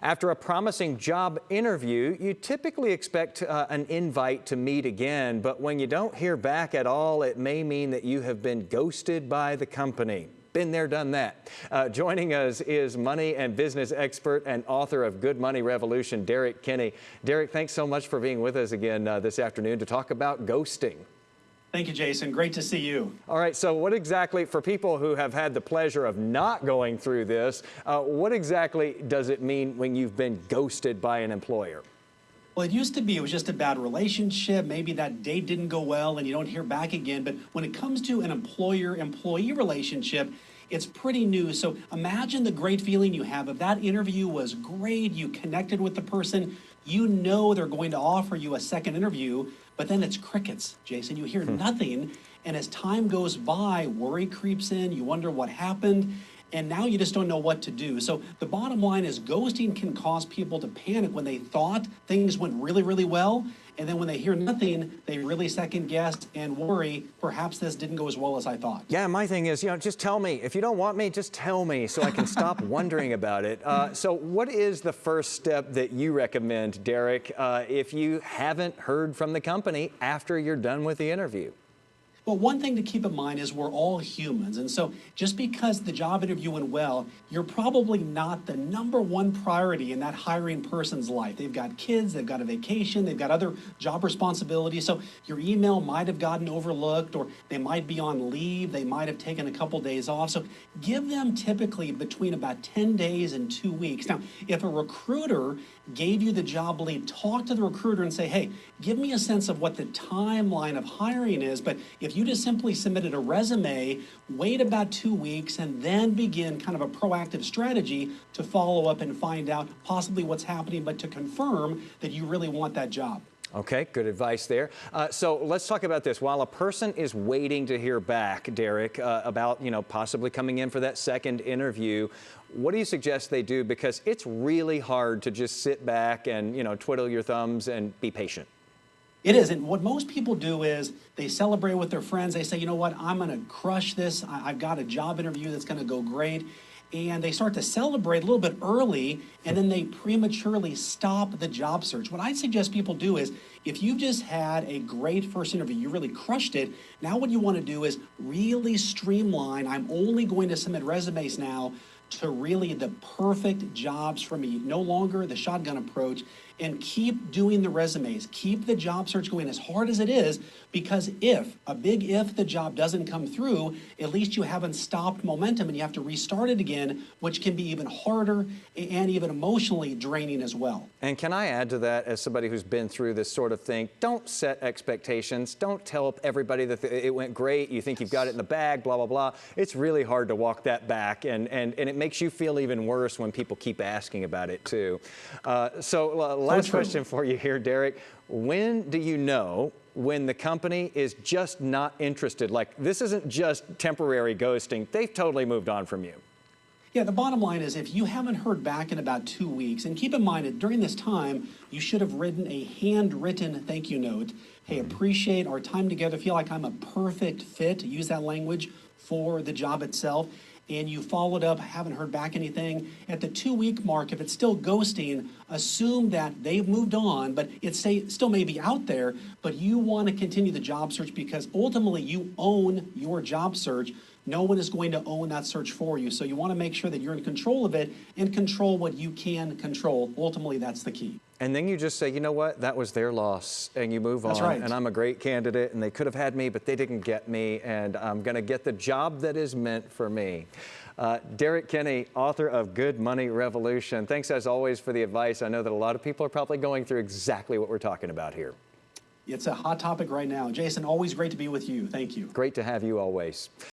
After a promising job interview, you typically expect an invite to meet again, but when you don't hear back at all, it may mean that you have been ghosted by the company. Been there, done that. Joining us is money and business expert and author of Good Money Revolution, Derek Kinney. Derek, thanks so much for being with us again this afternoon to talk about ghosting. Thank you, Jason. Great to see you. All right, so what exactly, for people who have had the pleasure of not going through this, what exactly does it mean when you've been ghosted by an employer? Well, it used to be it was just a bad relationship. Maybe that date didn't go well and you don't hear back again. But when it comes to an employer-employee relationship, it's pretty new. So imagine the great feeling you have. If that interview was great, you connected with the person, you know they're going to offer you a second interview, but then it's crickets, Jason. You hear nothing, and as time goes by, worry creeps in, you wonder what happened, and now you just don't know what to do. So the bottom line is ghosting can cause people to panic when they thought things went really, really well, and then when they hear nothing, they really second guess and worry, perhaps this didn't go as well as I thought. Yeah, my thing is, just tell me. If you don't want me, just tell me so I can stop wondering about it. So what is the first step that you recommend, Derek, if you haven't heard from the company after you're done with the interview? Well, one thing to keep in mind is we're all humans. And so just because the job interview went well, you're probably not the #1 priority in that hiring person's life. They've got kids, they've got a vacation, they've got other job responsibilities. So your email might have gotten overlooked, or they might be on leave, they might have taken a couple days off. So give them typically between about 10 days and 2 weeks. Now, if a recruiter gave you the job lead, talk to the recruiter and say, hey, give me a sense of what the timeline of hiring is. But if you just simply submitted a resume, wait about 2 weeks and then begin kind of a proactive strategy to follow up and find out possibly what's happening, but to confirm that you really want that job. Okay, good advice there. So let's talk about this. While a person is waiting to hear back, Derek, about possibly coming in for that second interview, what do you suggest they do? Because it's really hard to just sit back and twiddle your thumbs and be patient. It is, and what most people do is they celebrate with their friends. They say, you know what, I'm going to crush this. I've got a job interview that's going to go great. And they start to celebrate a little bit early, and then they prematurely stop the job search. What I suggest people do is, if you've just had a great first interview, you really crushed it, now what you want to do is really streamline. I'm only going to submit resumes now to really the perfect jobs for me, no longer the shotgun approach, and keep doing the resumes, keep the job search going as hard as it is, because if the job doesn't come through, at least you haven't stopped momentum and you have to restart it again, which can be even harder and even emotionally draining as well. And can I add to that, as somebody who's been through this sort of thing, don't set expectations. Don't tell everybody that it went great, you think you've got it in the bag, blah, blah, blah. It's really hard to walk that back, and it makes you feel even worse when people keep asking about it too. Last question for you here, Derek. When do you know when the company is just not interested? Like, this isn't just temporary ghosting. They've totally moved on from you. Yeah, the bottom line is if you haven't heard back in about 2 weeks, and keep in mind that during this time, you should have written a handwritten thank you note. Hey, appreciate our time together, feel like I'm a perfect fit, use that language for the job itself. And you followed up, haven't heard back anything. At the 2-week mark, if it's still ghosting, assume that they've moved on, but it still may be out there, but you want to continue the job search because ultimately you own your job search. No one is going to own that search for you. So you want to make sure that you're in control of it and control what you can control. Ultimately, that's the key. And then you just say, you know what, that was their loss, and you move on. That's right. And I'm a great candidate, and they could have had me, but they didn't get me, and I'm going to get the job that is meant for me. Derek Kinney, author of Good Money Revolution. Thanks, as always, for the advice. I know that a lot of people are probably going through exactly what we're talking about here. It's a hot topic right now. Jason, always great to be with you. Thank you. Great to have you always.